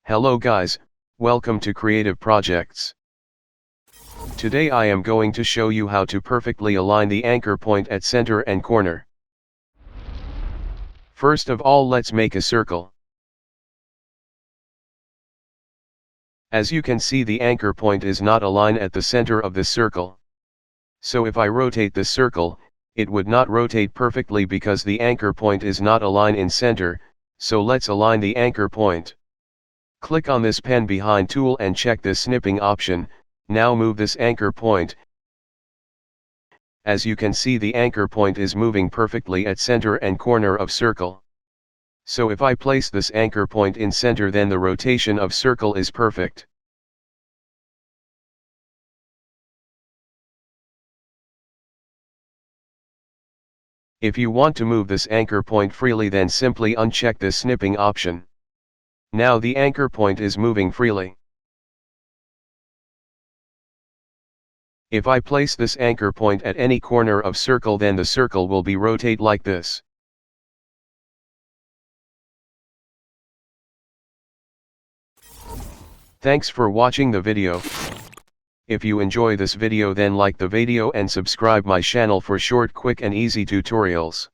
Hello guys, welcome to Creative Projects. Today I am going to show you how to perfectly align the anchor point at center and corner. First of all, let's make a circle. As you can see, the anchor point is not aligned at the center of the circle. So if I rotate the circle, it would not rotate perfectly because the anchor point is not aligned in center, so let's align the anchor point. Click on this pen behind tool and check the snipping option. Now move this anchor point. As you can see, the anchor point is moving perfectly at center and corner of circle. So if I place this anchor point in center, then the rotation of circle is perfect. If you want to move this anchor point freely, then simply uncheck this snipping option. Now the anchor point is moving freely. If I place this anchor point at any corner of circle, then the circle will be rotate like this. Thanks for watching the video. If you enjoy this video, then like the video and subscribe my channel for short, quick and easy tutorials.